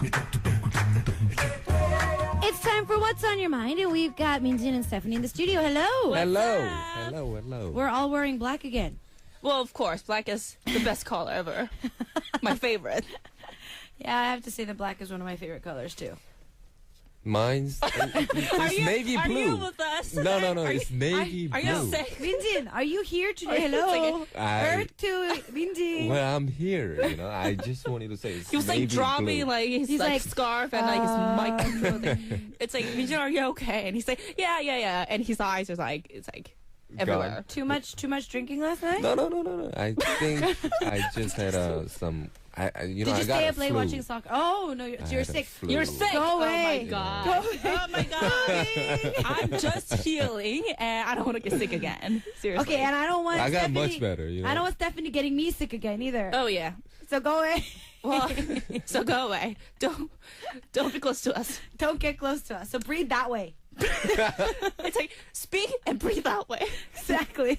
It's time for What's on Your Mind, and we've got Minjin and Stephanie in the studio. Hello. Hello. We're all wearing black again. Well, of course, black is the best color ever. My favorite. Yeah, I have to say that black is one of my favorite colors, too. Mine's it's navy blue. Are you with us? No. It's navy blue. Are you sick? Minjin, are you here today? Hello. Earth to Minjin. Well, I'm here. I just wanted to say it's He was navy like dropping blue. like his like scarf and like his mic and everything. It's like, Minjin, are you okay? And he's like, yeah. And his eyes are like, it's like everywhere. Too much drinking last night? No. I think I just had some. Did you I got stay a up late flu. watching soccer? Oh, no, so you're sick. flu. You're sick. Go away. Oh my god. Go away. Oh my god. I'm just healing and I don't want to get sick again. Seriously. Okay, and I don't want I got Stephanie, much better. I don't want Stephanie getting me sick again either. Oh yeah. So go away. Well, so go away. Don't be close to us. Don't get close to us. So breathe that way. It's like speak and breathe that way. Exactly.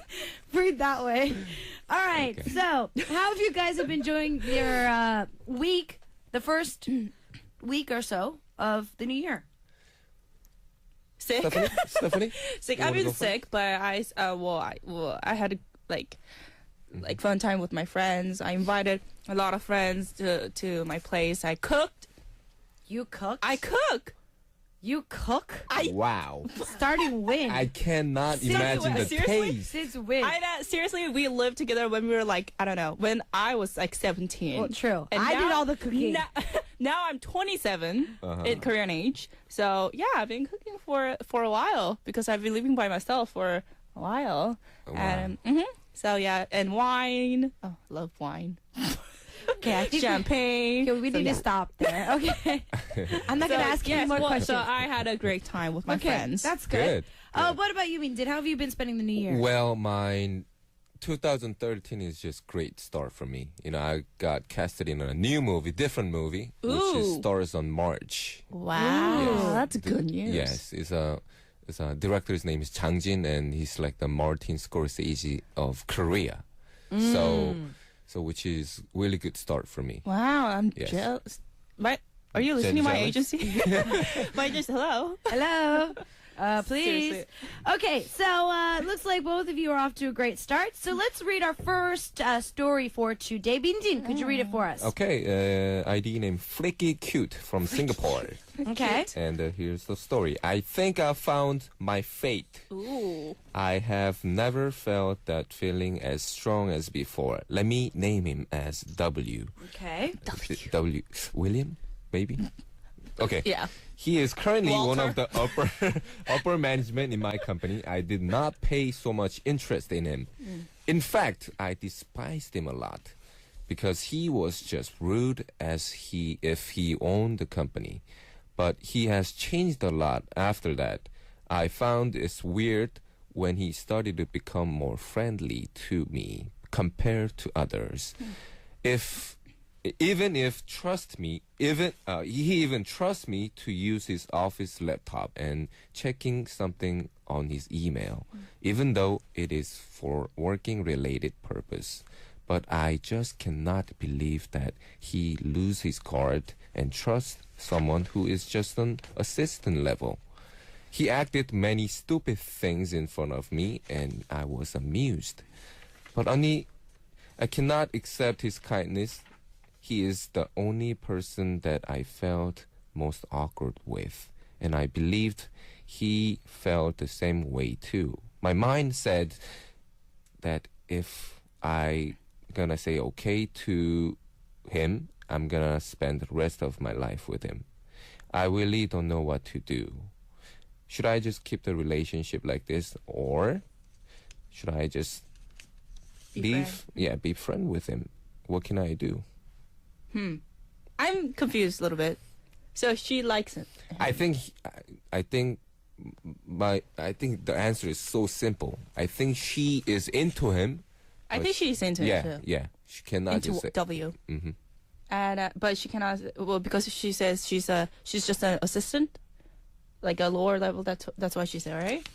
Breathe that way. All right. Okay. So, how have you guys been enjoying your week, the first week or so of the new year? Sick. Stephanie? Sick. You I've wanna been go first? sick, but I had like fun time with my friends. I invited a lot of friends to my place. I cooked. You cook? I cook. You cook? Wow. Starting when? I cannot imagine the Seriously? taste. Since when? Seriously, we lived together when we were like, I don't know, when I was like 17. Well, true. And I did now- all the cooking. Now I'm 27 Uh-huh. in Korean age. So yeah, I've been cooking for a while because I've been living by myself for a while. Wow. And so yeah, and wine. Oh, love wine. Okay, I think Champagne. we need So, to yeah. stop there. Okay. I'm not going to ask you any more questions. So I had a great time with my Okay, friends. that's good. Good. What about you, Minjin? How have you been spending the new year? Well, mine 2013 is just great start for me. I got casted in a new movie, different movie, which Ooh. stars on March. Wow, Yes. that's good news. Yes, it's a director's name is Jin, and he's like the Martin Scorsese of Korea. So which is really good start for me. Wow, I'm Yes. jealous. Are you listening to my Jealous? agency? My agency, hello. Hello. Please. Seriously. Okay, so looks like both of you are off to a great start. So let's read our first story for today. Minjin, could you read it for us? Okay, ID name Flicky Cute from Singapore. Okay. And here's the story. I think I found my fate. Ooh. I have never felt that feeling as strong as before. Let me name him as W. Okay. W. William, maybe? Okay. Yeah. He is currently one Walter. of the upper management in my company. I did not pay so much interest in him. In fact, I despised him a lot because he was just rude if he owned the company. But he has changed a lot after that. I found it's weird when he started to become more friendly to me compared to others. He even trusts me to use his office laptop and checking something on his email, even though it is for working related purpose. But I just cannot believe that he lose his guard and trust someone who is just an assistant level. He acted many stupid things in front of me and I was amused. But I cannot accept his kindness. He is the only person that I felt most awkward with, and I believed he felt the same way too. My mind said that if I gonna say okay to him, I'm gonna spend the rest of my life with him. I really don't know what to do. Should I just keep the relationship like this, or should I just leave? Yeah, be friend with him. What can I do? I'm confused a little bit. So she likes it. I think the answer is so simple. I think she is into him. I think she's into it too. Yeah. She cannot Into just say. W. Mhm. And but she cannot. Well, because she says she's just an assistant, like a lower level. That's why she said, right?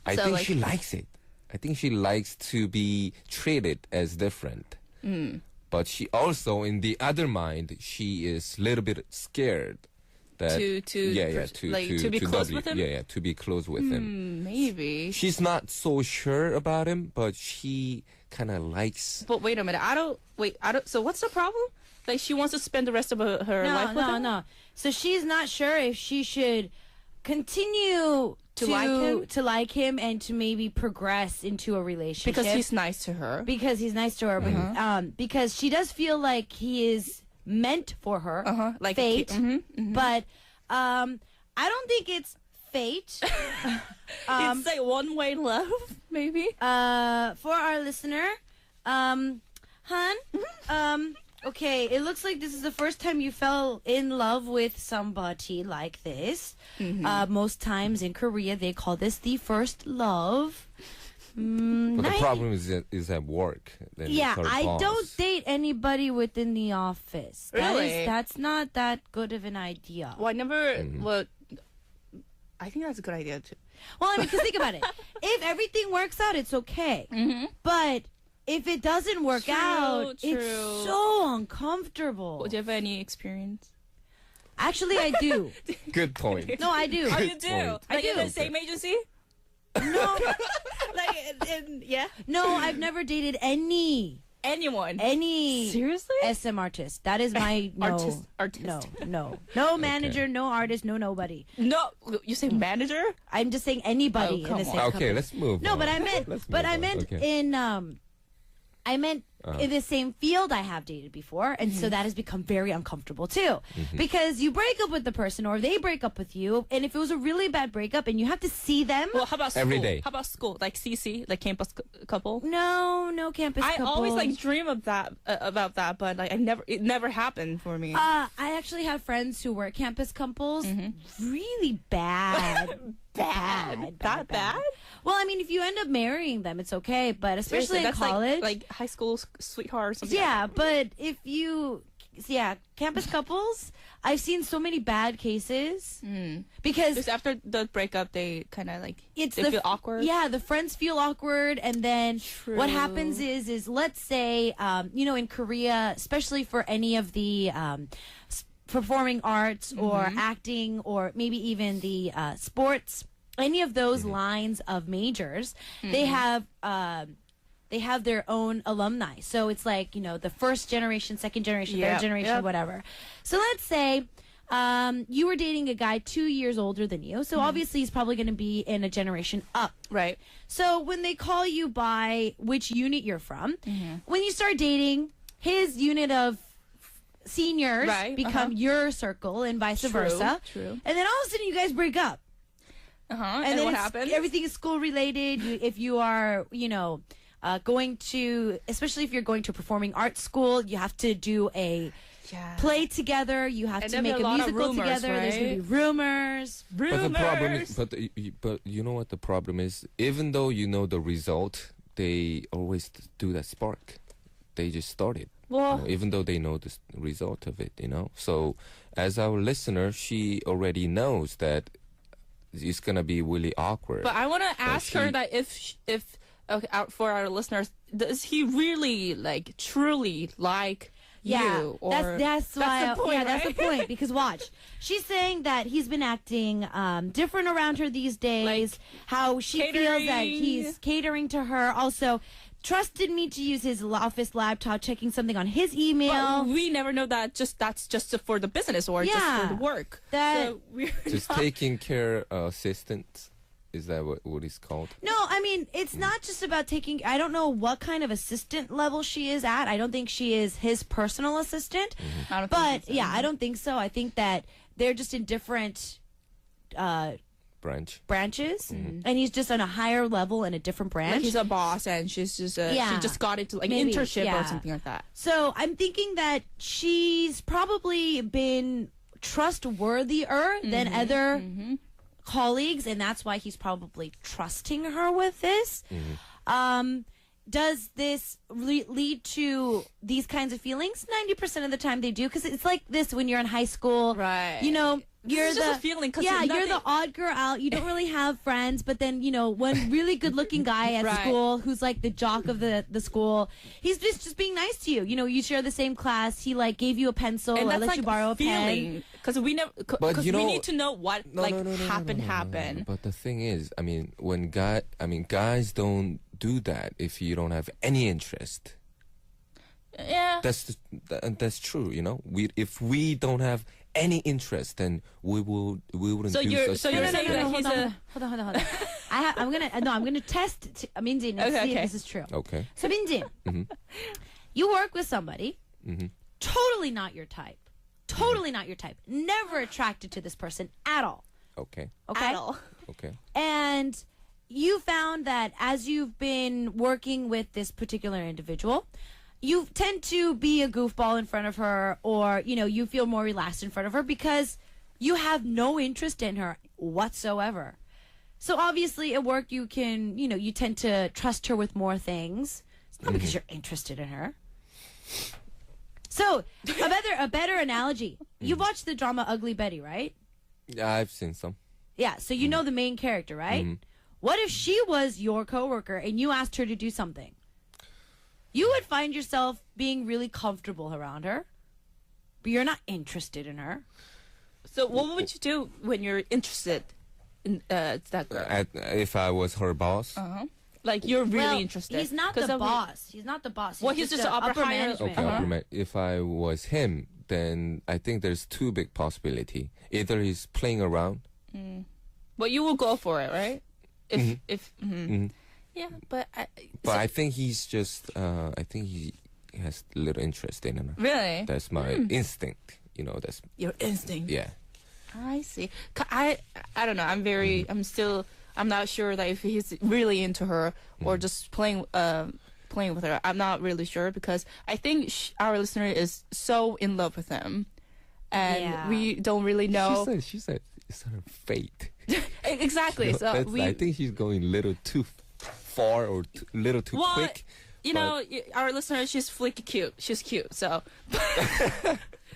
I So, think like- she likes it. I think she likes to be treated as different. but she also, in the other mind, she is a little bit scared that to be close with him. To be close with him. Maybe She's not so sure about him, but she kind of likes. But wait a minute. I don't. So what's the problem? Like she wants to spend the rest of her life with him. No. So she's not sure if she should continue to like him and to maybe progress into a relationship because he's nice to her. Because he's nice to her, but, because she does feel like he is meant for her, like fate. But I don't think it's fate. It's like one-way love, maybe. For our listener, Han, okay, it looks like this is the first time you fell in love with somebody like this. Most times in Korea, they call this the first love. But the problem is at work. Then Yeah, it's her I boss. don't date anybody within the office. Really? That's not that good of an idea. Well, I never. Well, I think that's a good idea too. Well, I mean, because think about it. If everything works out, it's okay. But if it doesn't work out, it's so uncomfortable. Do you have any experience? Actually, I do. Good point. No, I do. Oh, you Good do? point. Like in the Okay. same agency? No, Yeah. no, I've never dated any Anyone? Seriously SM artist. That is my no. Artist. No manager, no artist, no nobody. No, you say manager? I'm just saying anybody Oh, in the come same on. Okay, company. let's move. No, on. but I meant, Let's but move I on. meant Okay. in the same field I have dated before, and so that has become very uncomfortable too. Because you break up with the person, or they break up with you, and if it was a really bad breakup, and you have to see them. Well, how about school? Every day. How about school? Like CC, like campus couple? No campus I couples. always like dream of that about that, but like it never happened for me. I actually have friends who were campus couples. Really bad. That bad? Well, I mean, if you end up marrying them, it's okay, but especially in That's college. like high school sweetheart or something. Yeah, but if you, campus couples, I've seen so many bad cases because Just after the breakup, they kind of like they the feel awkward. Yeah, the friends feel awkward, and then what True. happens is let's say, in Korea, especially for any of the performing arts or acting or maybe even the sports, any of those lines of majors, they have their own alumni. So it's like, the first generation, second generation, third generation, whatever. So let's say you were dating a guy 2 years older than you. So obviously he's probably going to be in a generation up. Right. So when they call you by which unit you're from, when you start dating, his unit of seniors become your circle and vice versa. True. And then all of a sudden you guys break up. And then what happens? Everything is school related. If you are, going to, especially if you're going to performing arts school, you have to do a play together. You have to make a musical together. There's going to be rumors. But the problem is, but you know what the problem is? Even though you know the result, they always do that spark. They just start it. Well, Even though they know the result of it, So, as our listener, she already knows that it's gonna be really awkward. but I want to ask her that if for our listeners, does he really like truly like you? Or that's why. the point, that's the right? point. Because watch, she's saying that he's been acting different around her these days. How she feels that he's catering to her. Also, trusted me to use his office laptop, checking something on his email. But we never know that that's just for the business or just for the work. So we're just taking care assistant. Is that what it's called? No, I mean, it's not just about taking. I don't know what kind of assistant level she is at. I don't think she is his personal assistant. I don't But think so. I don't think so. I think that they're just in different branches, and he's just on a higher level in a different branch. Like he's a boss and she's just she just got into like Maybe, internship or something like that. So I'm thinking that she's probably been trustworthier than other colleagues, and that's why he's probably trusting her with this. Does this lead to these kinds of feelings? 90% of the time they do, because it's like this when you're in high school. Right. It's just a feeling. You're the odd girl out. You don't really have friends, but then, one really good-looking guy at school who's like the jock of the school, he's just being nice to you. You share the same class. He like gave you a pencil or let you borrow a pen. Because we never, because we need to know what happened. But the thing is, guys don't do that if you don't have any interest. Yeah, that's true. If we don't have any interest, then we wouldn't do such. So you're saying that he's hold on. I'm gonna test Minjin and see if this is true. Okay. So Minjin, you work with somebody, totally not your type, never attracted to this person at all. Okay. at all. Okay. And you found that as you've been working with this particular individual, you tend to be a goofball in front of her, or, you feel more relaxed in front of her because you have no interest in her whatsoever. So obviously at work you can, you tend to trust her with more things. It's not because you're interested in her. So a better analogy. You've watched the drama Ugly Betty, right? Yeah, I've seen some. Yeah, so you know the main character, right? What if she was your coworker and you asked her to do something? You would find yourself being really comfortable around her, but you're not interested in her. So what would you do when you're interested in that girl? If I was her boss? Like, you're really interested. He's not the boss. He's not the boss. He's just upper management. Okay, if I was him, then I think there's two big possibility. Either he's playing around. But you will go for it, right? Yeah, but I think he's just. I think he has little interest in her. Really? That's my instinct. That's your instinct. Yeah. I see. I don't know. I'm not sure that if he's really into her or just playing with her. I'm not really sure because I think our listener is so in love with him, and we don't really know. She said it's her fate. Exactly. So I think she's going a little too far or a little too quick. Our listener, she's flicky cute. She's cute, so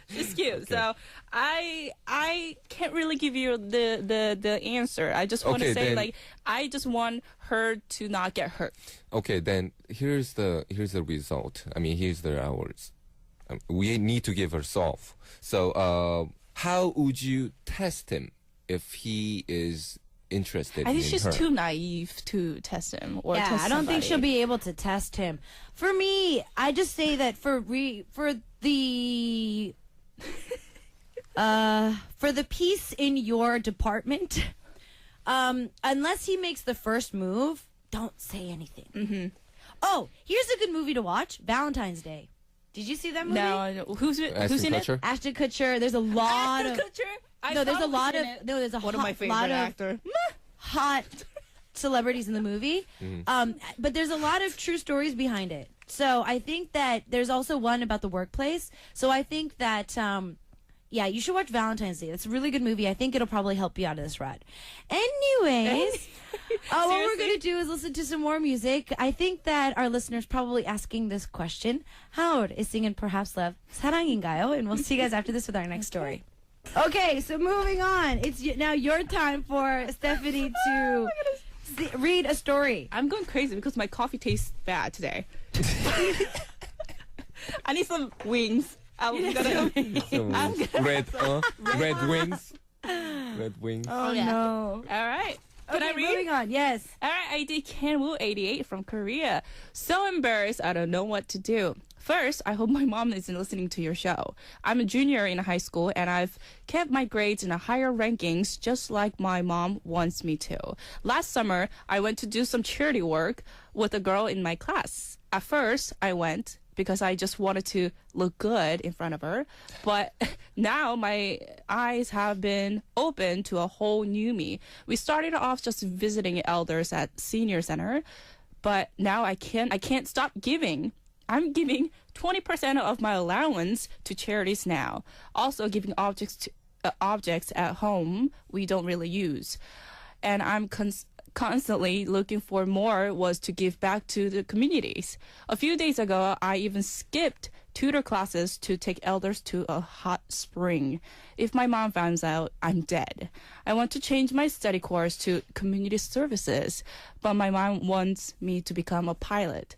she's cute. Okay. So I can't really give you the answer. I just want to say I just want her to not get hurt. Okay, then here's the result. Here's the hours. We need to give her solve. So how would you test him if he is interested in her? I think she's too naive to test him or test I don't think she'll be able to test him. For me, I just say that for the piece in your department, unless he makes the first move, don't say anything. Oh, here's a good movie to watch: Valentine's Day. Did you see that movie? No. Who's in it? Ashton Kutcher. There's a lot of. There's a lot of. No, there's a one of my favorite actor. Hot celebrities in the movie. But there's a lot of true stories behind it. So I think that there's also one about the workplace. So I think that. You should watch Valentine's Day. It's a really good movie. I think it'll probably help you out of this rut. Anyways, what we're going to do is listen to some more music. I think that our listeners probably asking this question. Howard is singing Perhaps Love, 사랑인가요? And we'll see you guys after this with our next story. Okay, so moving on. It's now your time for Stephanie to read a story. I'm going crazy because my coffee tastes bad today. I need some wings. I'm gonna red wings. Red wings. Oh no! All right. Can I read? Moving on. Yes. All right. ID Kenwoo88 from Korea. So embarrassed, I don't know what to do. First, I hope my mom isn't listening to your show. I'm a junior in high school, and I've kept my grades in a higher rankings just like my mom wants me to. Last summer, I went to do some charity work with a girl in my class. At first, I went because I just wanted to look good in front of her. But now my eyes have been opened to a whole new me. We started off just visiting elders at senior center, but now I can't stop giving. I'm giving 20% of my allowance to charities now. Also giving objects at home we don't really use. And I'm constantly looking for more was to give back to the communities. A few days ago, I even skipped tutor classes to take elders to a hot spring. If my mom finds out, I'm dead. I want to change my study course to community services, but my mom wants me to become a pilot.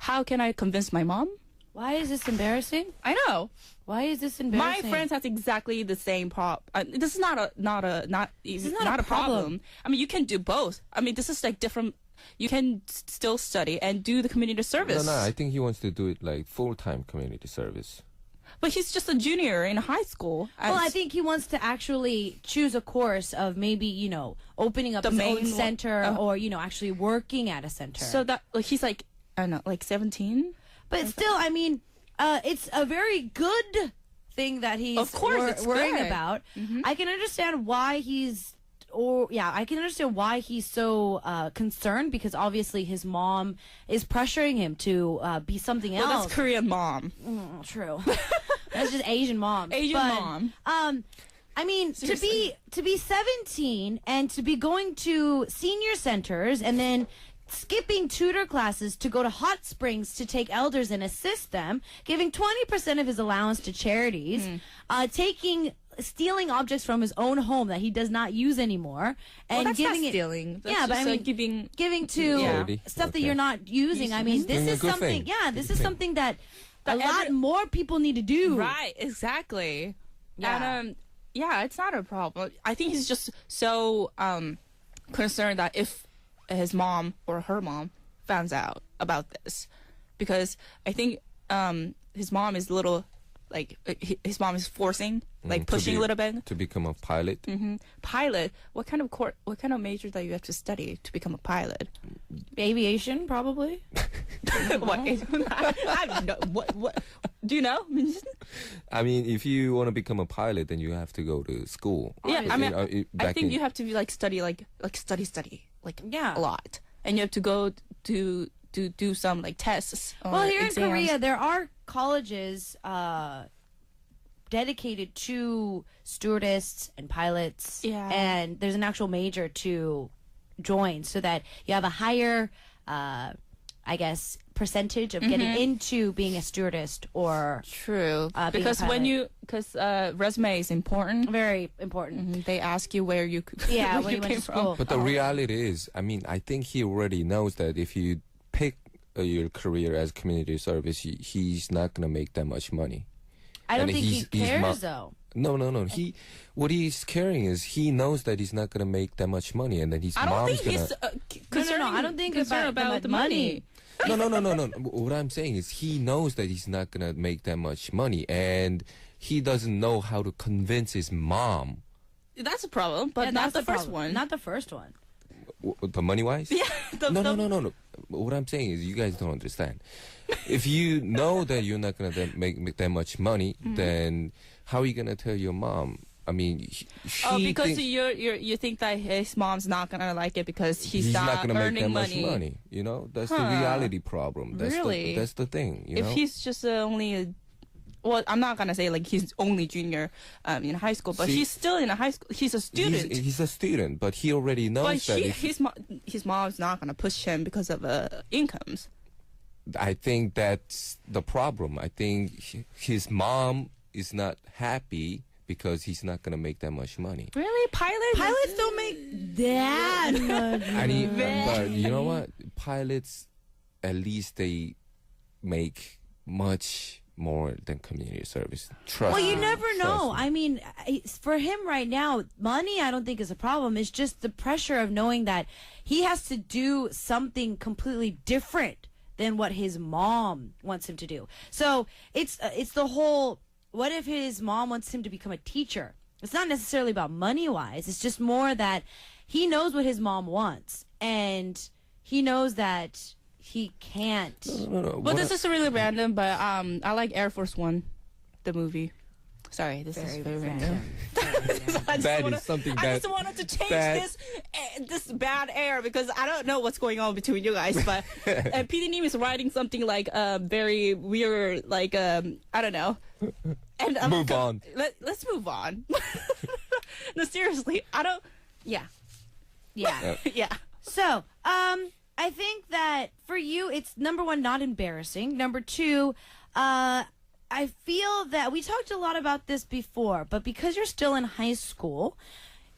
How can I convince my mom? Why is this embarrassing? I know. Why is this My embarrassing? friends has exactly the same problem. This is not a a problem. problem. I mean, you can do both. I mean, this is like different. You can still study and do the community service. No, I think he wants to do it like full-time community service. But he's just a junior in high school. Well, I think he wants to actually choose a course of maybe, opening up The his main own center one- or, actually working at a center. so that he's like, I don't know, like 17. But still, I mean, it's a very good thing that he's Of course, it's worrying good. about. I can understand why I can understand why he's so concerned, because obviously his mom is pressuring him to be something Well, else. that's Korean mom. True. That's just Asian mom. Mom. I mean, to be 17 and to be going to senior centers and then skipping tutor classes to go to hot springs to take elders and assist them, giving 20% of his allowance to charities, stealing objects from his own home that he does not use anymore, and That's giving not it stealing. That's yeah, but just, I mean, like, giving to Charity. stuff that Okay. you're not using. I mean, this Doing a is good something. thing. Yeah, this Good is thing. something that a That lot more people need to do. Right, exactly. Yeah. And yeah, it's not a problem. I think he's just so concerned that if his mom or her mom finds out about this, because I think his mom is a little like his mom is forcing, like pushing a little bit. To become a pilot. Pilot, what kind of major that you have to study to become a pilot? Aviation, probably. What? I don't know. What? Do you know? I mean, if you want to become a pilot, then you have to go to school. Yeah, I mean, I I think you have to be like study, like study, like Yeah. a lot, and you have to go to do some like tests. Or Well, here exams. in Korea, there are colleges dedicated to stewardess and pilots. Yeah. And there's an actual major to join so that you have a higher, I guess, percentage of getting into being a stewardess or True, being a because pilot. because resume is important. very important. They ask you where you Yeah, where when you went came to school. But the reality is, I mean, I think he already knows that if you pick your career as community service, he's not gonna make that much money. I don't And think he he's cares, though. No. What he's caring is he knows that he's not gonna make that much money, and then his I don't mom's think gonna. he's concerned. I don't think concerned about the the money. money. No. What I'm saying is he knows that he's not gonna make that much money, and he doesn't know how to convince his mom. That's a problem, but Yeah, not that's the first problem. one. Not the first one. The money wise? yeah. No. What I'm saying is you guys don't understand. If you know that you're not gonna make that much money, then how are you gonna tell your mom? I mean, she because thinks you think that his mom's not gonna like it because he's not gonna make earning that money. much money. You know, that's the Huh. reality problem. Really? That's the thing. You If know? he's just only well, I'm not gonna say like he's only junior in high school, but See, he's still in a high school. He's a student. He's a student, but he already knows But that. If, his mom's not gonna push him because of incomes. I think that's the problem. I think his mom is not happy because he's not gonna make that much money. Really, Pilots don't make that much. But you know what? Pilots, at least they make much more than community service. Trust Well, you me. never know. Trust me. I mean, for him right now, money I don't think is a problem. It's just the pressure of knowing that he has to do something completely different than what his mom wants him to do. So it's the whole, what if his mom wants him to become a teacher? It's not necessarily about money-wise. It's just more that he knows what his mom wants, and he knows that he can't. No. Well, this is really random, but I like Air Force One, the movie. Sorry, this is very random. That is something I that- just wanted to change that- this bad air because I don't know what's going on between you guys. But and PD Neem is writing something like very weird, like I don't know. And Move on. Let's move on. No, seriously, I don't. Yeah. Yeah. Yeah. So, I think that for you, it's number one, not embarrassing. Number two, I feel that we talked a lot about this before, but because you're still in high school,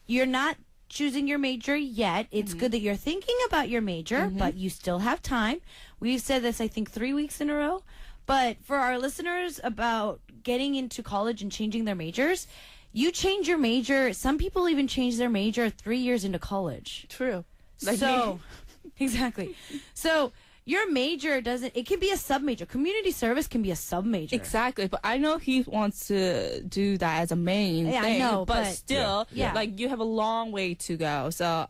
you're not choosing your major yet. It's good that you're thinking about your major, but you still have time. We've said this, I think, 3 weeks in a row. But for our listeners about getting into college and changing their majors, you change your major. Some people even change their major 3 years into college. True. Like So, me. exactly. So, your major doesn't, it can be a sub-major. Community service can be a sub-major. Exactly, but I know he wants to do that as a main Yeah, I thing. know, but but- still, Yeah. like you have a long way to go. So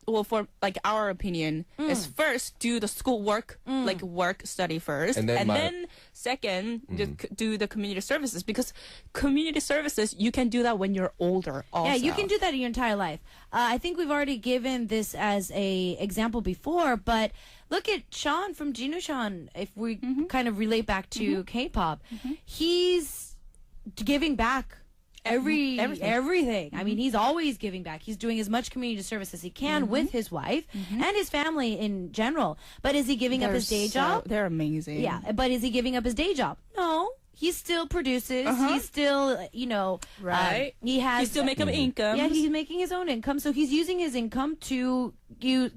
well, for like our opinion, is first do the school work, like work study first, And then second do the community services, because community services you can do that when you're older. Also, Yeah, you can do that your entire life. I think we've already given this as a example before, but look at Sean from Jinu Sean. If we kind of relate back to K-pop, he's giving back everything. I mean, he's always giving back. He's doing as much community service as he can with his wife and his family in general. But is he giving up his day job? They're amazing. Yeah, but is he giving up his day job? No. He still produces. He's still, Right. he has. He's still making income. Yeah, he's making his own income, so he's using his income to do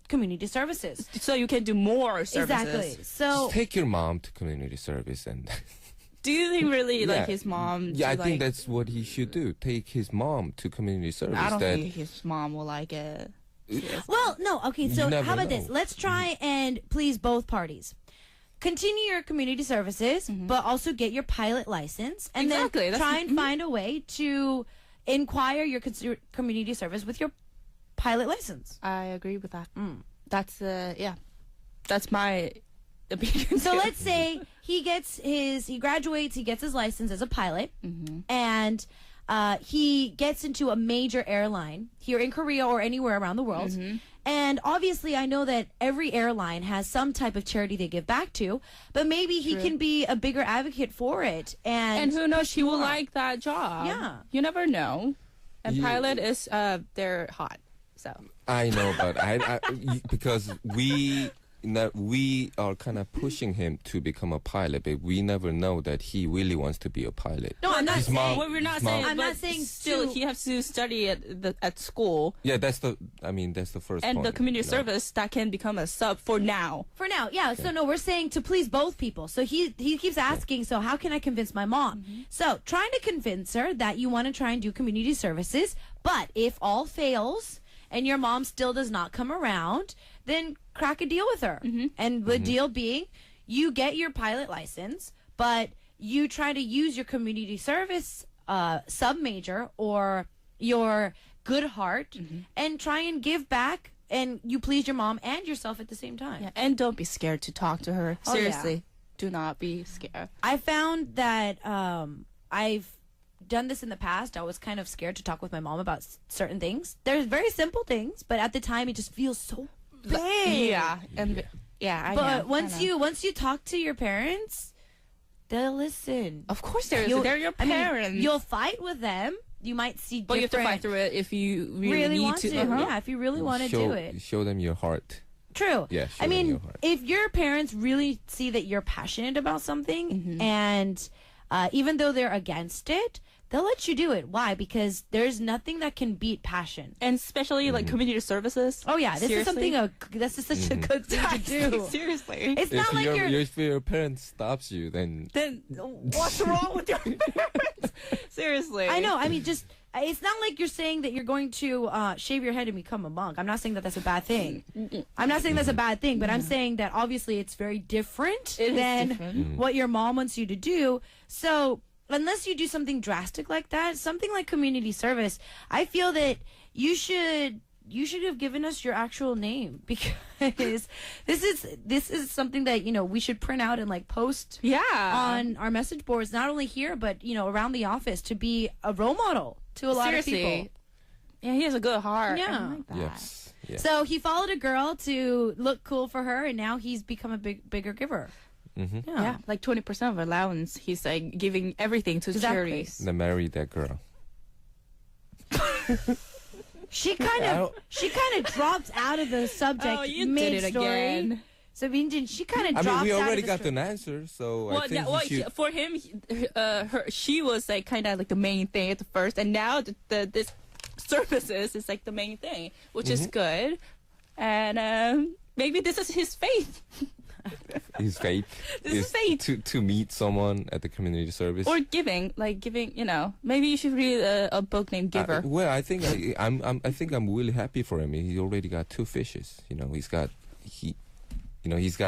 community services. so you can do more services. Exactly. So Just take your mom to community service and Do you think really Yeah. like his mom? yeah, I to, think like, that's what he should do. Take his mom to community service. I don't that think his mom will like it. well, no, okay. So You never how about this? know. Let's try and please both parties. Continue your community services, but also get your pilot license, and Exactly, then that's- try and find a way to inquire your community service with your pilot license. I agree with that. That's that's my opinion. So too. let's say he graduates, he gets his license as a pilot, and he gets into a major airline here in Korea or anywhere around the world. And obviously, I know that every airline has some type of charity they give back to, but maybe he can be a bigger advocate for it. And And who knows, he will more. like that job. Yeah. You never know. And You- pilot is, they're hot. So. I know, but because we are kind of pushing him to become a pilot, but we never know that he really wants to be a pilot. No, I'm not His saying. mom- Well, we're not his mom- saying, I'm not but saying still, to- he has to study at school. Yeah, that's the first And point, the community you know. service, that can become a sub for now. For now, yeah. So no, we're saying to please both people. So he keeps asking, so how can I convince my mom? So trying to convince her that you want to try and do community services, but if all fails and your mom still does not come around, then crack a deal with her. And the deal being, you get your pilot license, but you try to use your community service sub-major or your good heart and try and give back, and you please your mom and yourself at the same time. Yeah, and don't be scared to talk to her. Oh, yeah. Seriously, do not be scared. I found that I've done this in the past. I was kind of scared to talk with my mom about certain things. There's very simple things, but at the time it just feels so big. Yeah, and I But know, I know. once you talk to your parents, they'll listen. Of course, they're your I mean, parents. you'll fight with them. You might see but you have to different. fight through it if you really need want to. to. Yeah, if you really want to show, do it. Show them your heart. True. Yeah, show I them mean, your heart. if your parents really see that you're passionate about something, and even though they're against it, they'll let you do it. Why? Because there's nothing that can beat passion. And especially like community services. Oh yeah, this Seriously? this is such a good thing to do. Seriously. It's not like if your parents stops you, then Then what's wrong with your parents? Seriously. I know. I mean, just it's not like you're saying that you're going to shave your head and become a monk. I'm not saying that that's a bad thing. I'm not saying that's a bad thing, but I'm saying that obviously it's very different It is than different. what your mom wants you to do. So unless you do something drastic like that, something like community service, I feel that you should have given us your actual name, because this is something that we should print out and like post on our message boards, not only here but around the office, to be a role model to a lot of people. Seriously. Yeah, he has a good heart. Yeah. I like that. yes, yeah. So he followed a girl to look cool for her, and now he's become a bigger giver. Yeah, like 20% of allowance. He's like giving everything to Exactly. charities. Then marry that girl. She kind of drops out of the subject Oh, you did mid it story. again. So Minjin, she kind of I drops mean, we out already of the got story. an answer, so Well, I think well, he should. for him, she was like kind of like the main thing at the first, and now this services is like the main thing, which is good. And maybe this is his faith. His fate This is fate. to meet someone at the community service. Or giving, you know, maybe you should read a book named Giver. Well, I think I'm really happy for him. He already got 2 fishes. You know, he's got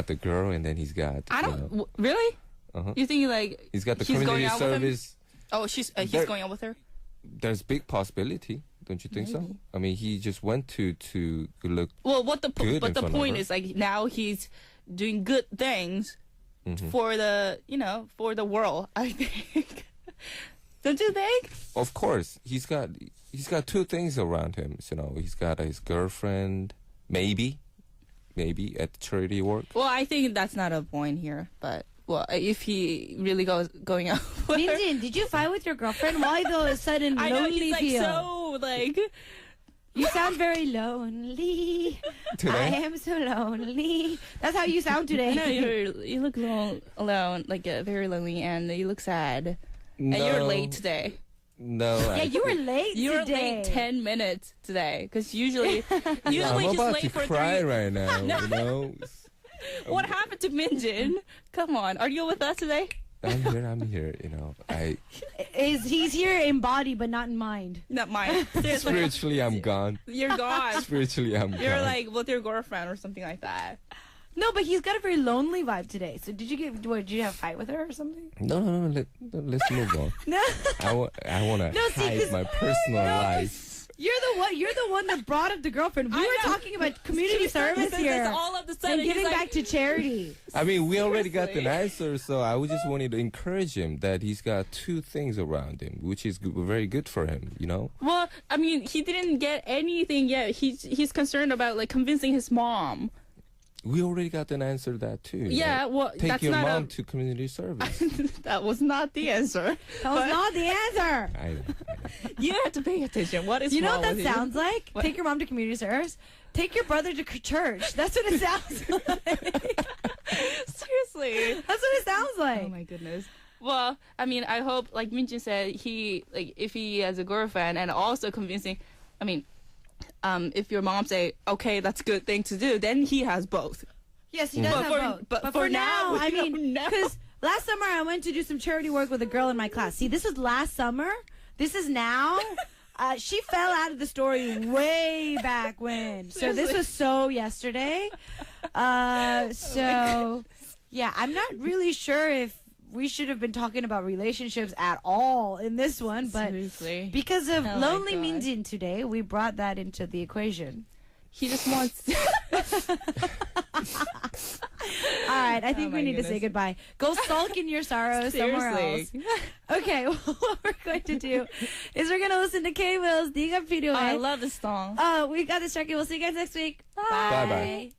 the girl, and then he's got. I don't really. Uh-huh. You think like He's got the he's community going out with him? service. Oh, he's There- going out with her. There's big possibility, don't you think so? I mean, he just went to look. Well, Good in but the front of point her. is like now he's doing good things for the world. I think. Don't you think? Of course, he's got 2 things around him. You know, he's got his girlfriend, maybe at charity work. Well, I think that's not a point here, but well, if he really going out with her, Minjin, did you fight with your girlfriend? Why all of a sudden I know lonely he's like feel? so like. You sound very lonely. Today? I am so lonely. That's how you sound today. No, you look alone, like very lonely, and you look sad. No, And you're late today. No, Yeah, you were late You were today. late 10 minutes today, because usually I'm just about late to for cry 3. right now. You know, What happened to Minjin? Come on, are you with us today? I'm here. You know, He's here in body but not in mind. Not mine. Seriously, spiritually I'm gone. you're gone. Spiritually I'm gone. You're like with your girlfriend or something like that. No, but he's got a very lonely vibe today. So did you have a fight with her or something? No, let's move on. No. I want to No, see, 'cause- hide my personal life. You're the one that brought up the girlfriend. We I were know. talking about community service here. All of a sudden, And giving he's like, back to charity. I mean, we already got an Seriously. answer, so I just wanted to encourage him that he's got 2 things around him, which is very good for him, you know? Well, I mean, he didn't get anything yet. He's concerned about like convincing his mom. We already got an answer to that, too. Yeah, right? well, Take that's your not mom to community service. That was not the answer. That was not the answer. I know. You have to pay attention. What is You know wrong what that with you? sounds like? What? Take your mom to community service. Take your brother to church. That's what it sounds like. Seriously. That's what it sounds like. Oh my goodness. Well, I mean, I hope, like Minjin said, if he has a girlfriend and also convincing, I mean, if your mom say, okay, that's a good thing to do, then he has both. Yes, he does But have for- both. but But for for now, now, I we don't mean, know. because last summer I went to do some charity work with a girl in my class. See, this was last summer. This is now. She fell out of the story way back when. So this was so yesterday. So, yeah, I'm not really sure if we should have been talking about relationships at all in this one. But Seriously. because of Oh my Lonely God. Minjin today, we brought that into the equation. He just wants... All right, I think Oh my we need to say goodness. goodbye. Go sulk in your sorrow somewhere else. Seriously. Okay, well, what we're going to do is we're going to listen to K-Will's Diga Oh, I Video. love this song. We got distracted. We'll see you guys next week. Bye-bye.